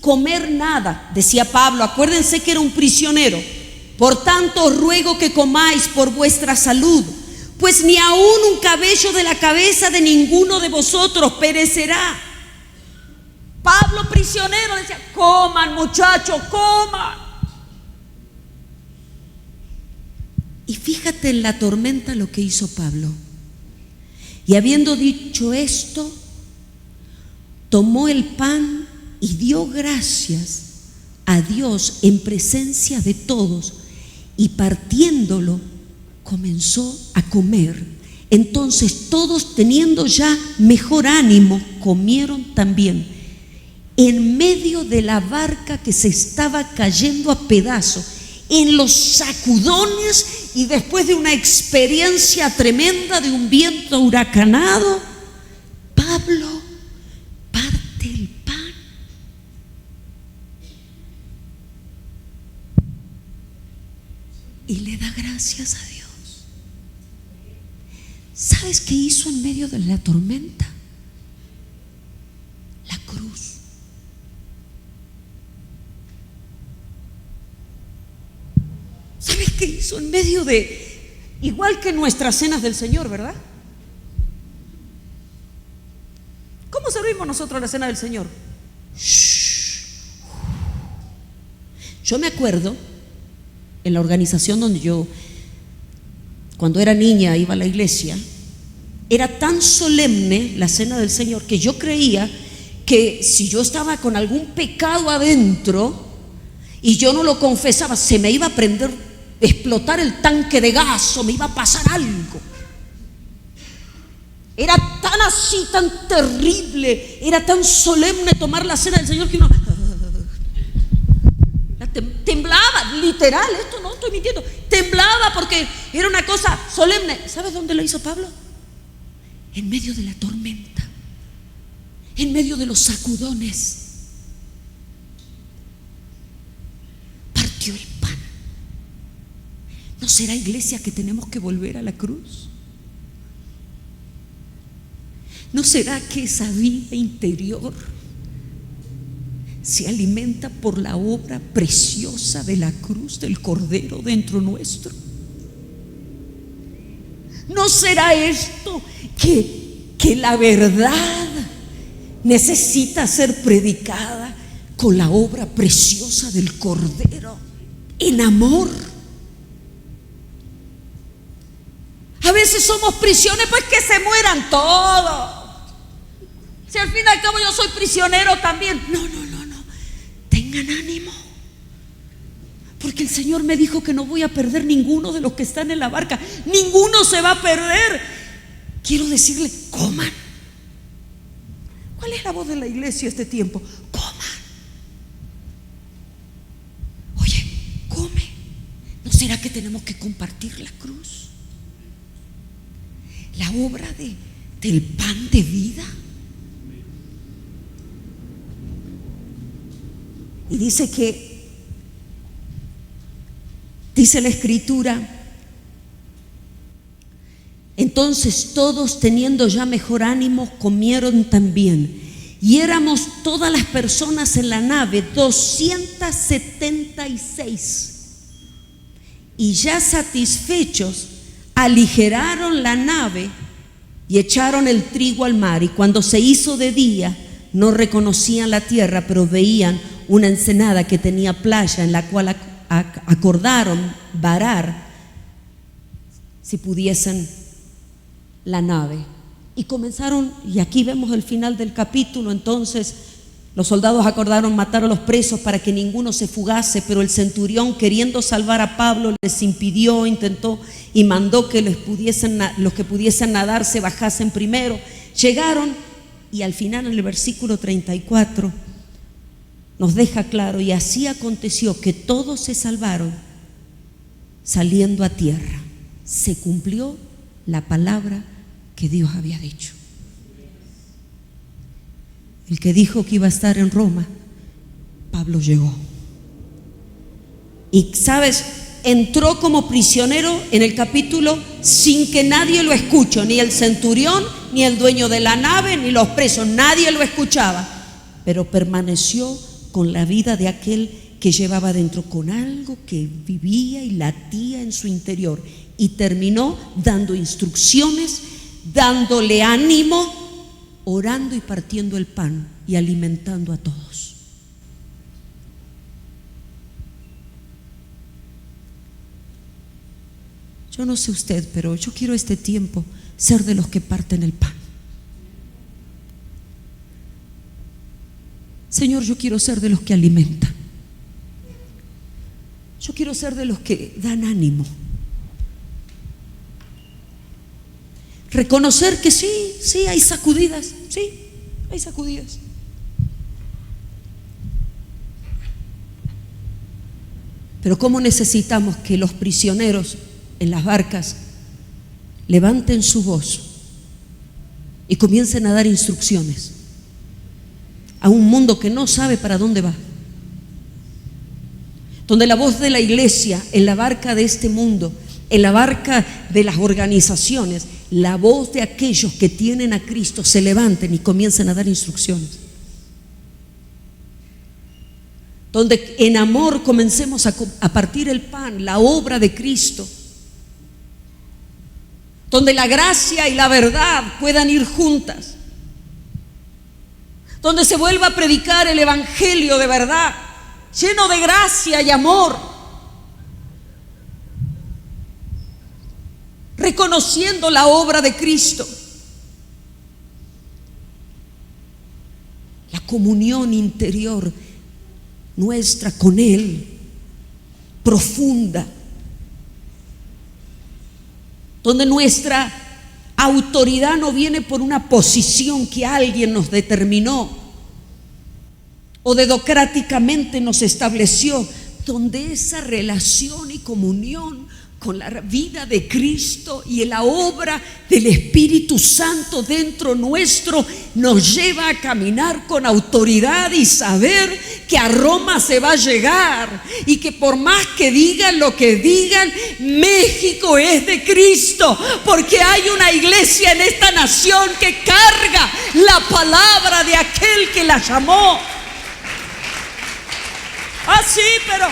comer nada. Decía Pablo, acuérdense que era un prisionero. Por tanto os ruego que comáis por vuestra salud, pues ni aun un cabello de la cabeza de ninguno de vosotros perecerá. Pablo, prisionero, decía: coman, muchachos, coman. Y fíjate en la tormenta lo que hizo Pablo. Y habiendo dicho esto, tomó el pan y dio gracias a Dios en presencia de todos, y partiéndolo comenzó a comer. Entonces todos, teniendo ya mejor ánimo, comieron también. En medio de la barca que se estaba cayendo a pedazos, en los sacudones, y después de una experiencia tremenda de un viento huracanado, Pablo parte el pan y le da gracias a Dios. ¿Sabes qué hizo en medio de la tormenta? La cruz. ¿Sabes qué hizo en medio de, igual que nuestras cenas del Señor, verdad? ¿Cómo servimos nosotros la cena del Señor? Yo me acuerdo en la organización donde yo, cuando era niña, iba a la iglesia. Era tan solemne la cena del Señor que yo creía que si yo estaba con algún pecado adentro y yo no lo confesaba, se me iba a prender, explotar el tanque de gas o me iba a pasar algo. Era tan así, tan terrible, era tan solemne tomar la cena del Señor que uno temblaba, literal, esto no estoy mintiendo, temblaba porque era una cosa solemne. ¿Sabes dónde lo hizo Pablo? En medio de la tormenta, en medio de los sacudones, partió el pan. ¿No será, iglesia, que tenemos que volver a la cruz? ¿No será que esa vida interior se alimenta por la obra preciosa de la cruz del Cordero dentro nuestro? ¿No será esto que la verdad necesita ser predicada con la obra preciosa del Cordero en amor? A veces somos prisioneros, pues que se mueran todos. Si al fin y al cabo yo soy prisionero también. No, tengan ánimo, porque el Señor me dijo que no voy a perder ninguno de los que están en la barca. Ninguno se va a perder. Quiero decirle, coman. ¿Cuál es la voz de la iglesia este tiempo? Coman. Oye, come. ¿No será que tenemos que compartir la cruz? La obra del pan de vida. Y dice la Escritura, entonces todos, teniendo ya mejor ánimo, comieron también. Y éramos todas las personas en la nave, 276. Y ya satisfechos, aligeraron la nave y echaron el trigo al mar. Y cuando se hizo de día, no reconocían la tierra, pero veían una ensenada que tenía playa, en la cual acordaron varar, si pudiesen, la nave. Y comenzaron, y aquí vemos el final del capítulo. Entonces los soldados acordaron matar a los presos para que ninguno se fugase, pero el centurión, queriendo salvar a Pablo, les impidió, intentó y mandó que los que pudiesen nadar se bajasen primero. Llegaron, y al final, en el versículo 34 nos deja claro: y así aconteció que todos se salvaron saliendo a tierra. Se cumplió la palabra que Dios había dicho. El que dijo que iba a estar en Roma, Pablo llegó. Y sabes, entró como prisionero en el capítulo sin que nadie lo escuche, ni el centurión, ni el dueño de la nave, ni los presos, nadie lo escuchaba, pero permaneció con la vida de aquel que llevaba dentro, con algo que vivía y latía en su interior, y terminó dando instrucciones, dándole ánimo, orando y partiendo el pan y alimentando a todos. Yo no sé usted, pero yo quiero este tiempo ser de los que parten el pan. Señor, yo quiero ser de los que alimentan. Yo quiero ser de los que dan ánimo. Reconocer que sí, hay sacudidas, sí, hay sacudidas. Pero ¿cómo necesitamos que los prisioneros en las barcas levanten su voz y comiencen a dar instrucciones a un mundo que no sabe para dónde va? Donde la voz de la iglesia en la barca de este mundo, en la barca de las organizaciones, la voz de aquellos que tienen a Cristo se levanten y comiencen a dar instrucciones. Donde en amor comencemos a partir el pan, la obra de Cristo. Donde la gracia y la verdad puedan ir juntas. donde se vuelva a predicar el evangelio de verdad, lleno de gracia y amor, reconociendo la obra de Cristo. La comunión interior nuestra con Él, profunda, donde nuestra autoridad no viene por una posición que alguien nos determinó o dedocráticamente nos estableció, donde esa relación y comunión con la vida de Cristo y la obra del Espíritu Santo dentro nuestro nos lleva a caminar con autoridad y saber que a Roma se va a llegar y que por más que digan lo que digan, México es de Cristo, porque hay una iglesia en esta nación que carga la palabra de aquel que la llamó. Ah, sí, pero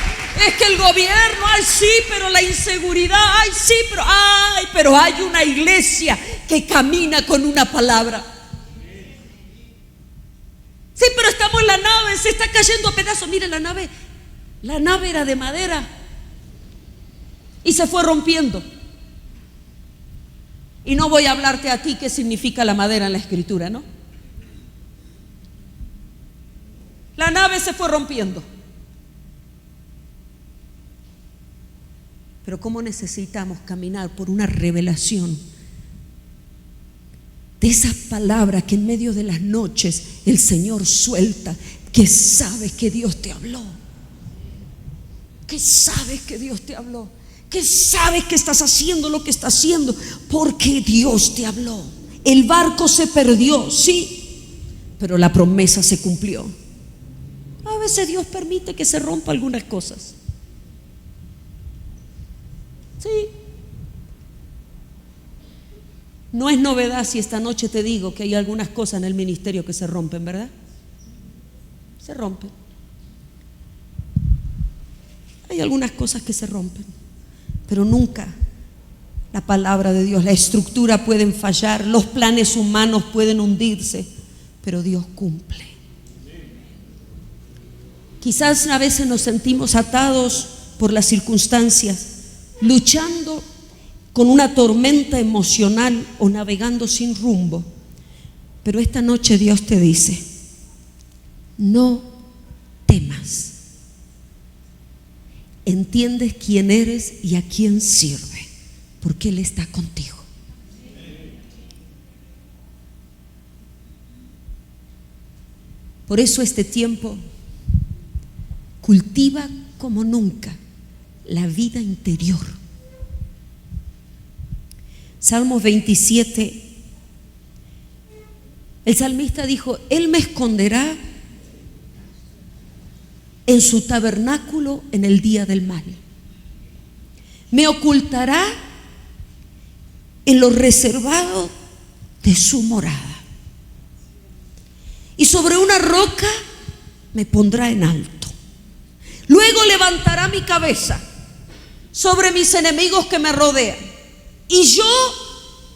es que el gobierno, ay, sí, pero la inseguridad, ay, sí, pero hay una iglesia que camina con una palabra. Sí, pero estamos en la nave, se está cayendo a pedazos. Mire, la nave era de madera y se fue rompiendo. Y no voy a hablarte a ti qué significa la madera en la Escritura, ¿no? La nave se fue rompiendo. Pero cómo necesitamos caminar por una revelación de esas palabras que en medio de las noches el Señor suelta, que sabes que Dios te habló, que sabes que Dios te habló, que sabes que estás haciendo lo que estás haciendo porque Dios te habló. El barco se perdió, sí, pero la promesa se cumplió. A veces Dios permite que se rompa algunas cosas. Sí. No es novedad si esta noche te digo que hay algunas cosas en el ministerio que se rompen, ¿verdad? Se rompen. Hay algunas cosas que se rompen, pero nunca la palabra de Dios, la estructura pueden fallar, los planes humanos pueden hundirse, pero Dios cumple. Quizás a veces nos sentimos atados por las circunstancias, luchando con una tormenta emocional o navegando sin rumbo. Pero esta noche Dios te dice: no temas. Entiendes quién eres y a quién sirve, porque Él está contigo. Por eso este tiempo cultiva como nunca la vida interior. Salmos 27, el salmista dijo: Él me esconderá en su tabernáculo en el día del mal, me ocultará en lo reservado de su morada, y sobre una roca me pondrá en alto. Luego levantará mi cabeza sobre mis enemigos que me rodean, y yo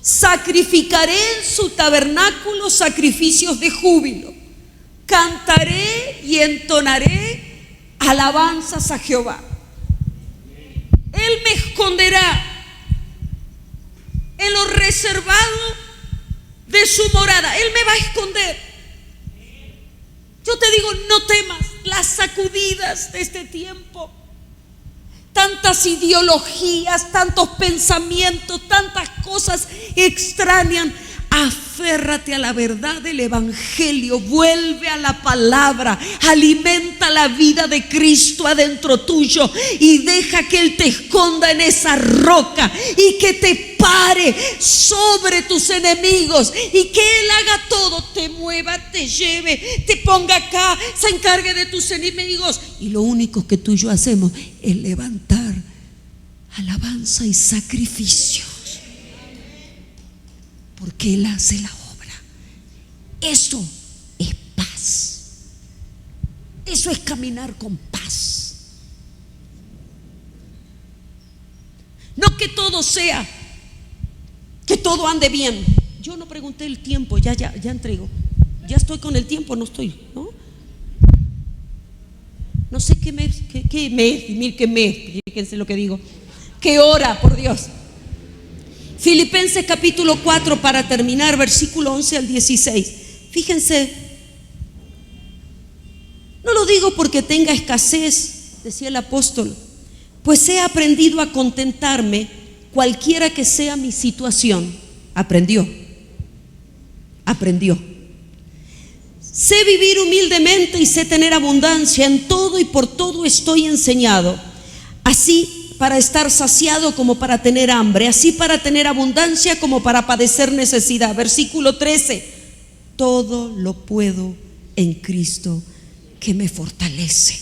sacrificaré en su tabernáculo sacrificios de júbilo. Cantaré y entonaré alabanzas a Jehová. Él me esconderá en lo reservado de su morada. Él me va a esconder. Yo te digo, no temas las sacudidas de este tiempo. Tantas ideologías, tantos pensamientos, tantas cosas extrañas. Aférrate a la verdad del evangelio, vuelve a la palabra, alimenta la vida de Cristo adentro tuyo y deja que Él te esconda en esa roca y que te pare sobre tus enemigos y que Él haga todo, te mueva, te lleve, te ponga acá, se encargue de tus enemigos. Y lo único que tú y yo hacemos es levantar alabanza y sacrificio, porque Él hace la obra. Eso es paz. Eso es caminar con paz. No que todo sea, que todo ande bien. Yo no pregunté el tiempo, ya entrego. Ya estoy con el tiempo, no estoy, ¿no? No sé qué mes, fíjense lo que digo. ¿Qué hora, por Dios? Filipenses capítulo 4, para terminar, versículo 11 al 16. Fíjense, no lo digo porque tenga escasez, decía el apóstol, pues he aprendido a contentarme cualquiera que sea mi situación. Aprendió. Sé vivir humildemente y sé tener abundancia. En todo y por todo estoy enseñado, así para estar saciado como para tener hambre, así para tener abundancia como para padecer necesidad. Versículo 13: todo lo puedo en Cristo que me fortalece.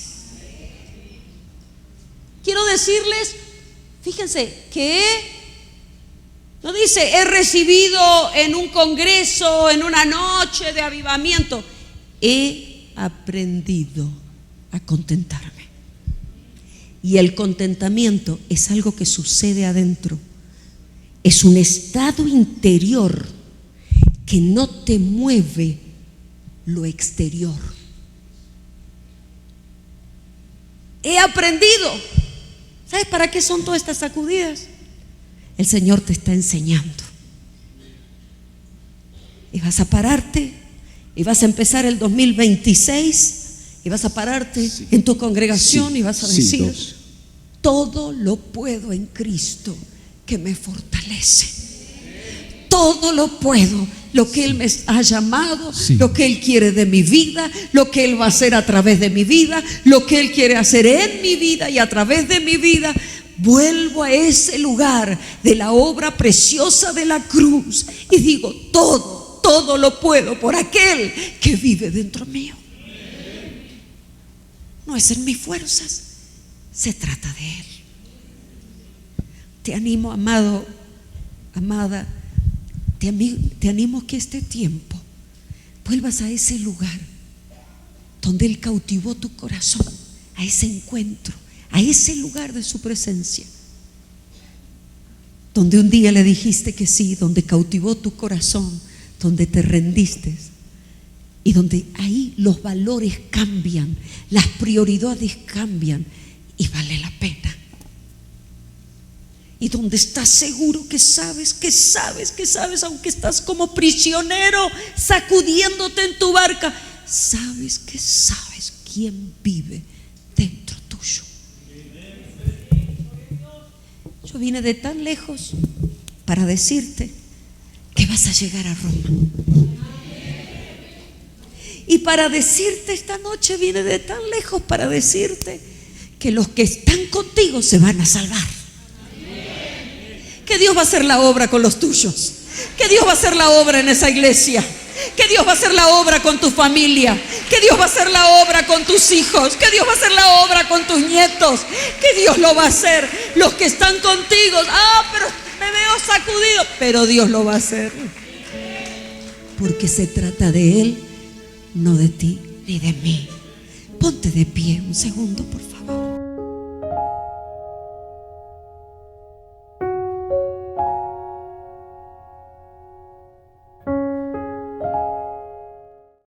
Quiero decirles, fíjense, que no dice he recibido en un congreso, en una noche de avivamiento. He aprendido a contentarme. Y el contentamiento es algo que sucede adentro. Es un estado interior que no te mueve lo exterior. He aprendido. ¿Sabes para qué son todas estas sacudidas? El Señor te está enseñando. Y vas a pararte y vas a empezar el 2026 y vas a pararte en tu congregación y vas a decir: todo lo puedo en Cristo que me fortalece. Todo lo puedo, lo que Él me ha llamado, lo que Él quiere de mi vida, lo que Él va a hacer a través de mi vida, lo que Él quiere hacer en mi vida y a través de mi vida. Vuelvo a ese lugar de la obra preciosa de la cruz y digo: todo lo puedo por aquel que vive dentro mío. No es en mis fuerzas, se trata de Él. Te animo, amado, amada, te animo que este tiempo vuelvas a ese lugar donde Él cautivó tu corazón, a ese encuentro, a ese lugar de su presencia, donde un día le dijiste que sí, donde cautivó tu corazón, donde te rendiste y donde ahí los valores cambian, las prioridades cambian y vale la pena. Y donde estás seguro que sabes, aunque estás como prisionero sacudiéndote en tu barca, sabes quién vive dentro tuyo. Yo vine de tan lejos para decirte que vas a llegar a Roma. Y para decirte esta noche vine de tan lejos para decirte que los que están contigo se van a salvar. Que Dios va a hacer la obra con los tuyos. Que Dios va a hacer la obra en esa iglesia. Que Dios va a hacer la obra con tu familia. Que Dios va a hacer la obra con tus hijos. Que Dios va a hacer la obra con tus nietos. Que Dios lo va a hacer. Los que están contigo: pero me veo sacudido. Pero Dios lo va a hacer. Porque se trata de Él, no de ti ni de mí. Ponte de pie un segundo, por favor.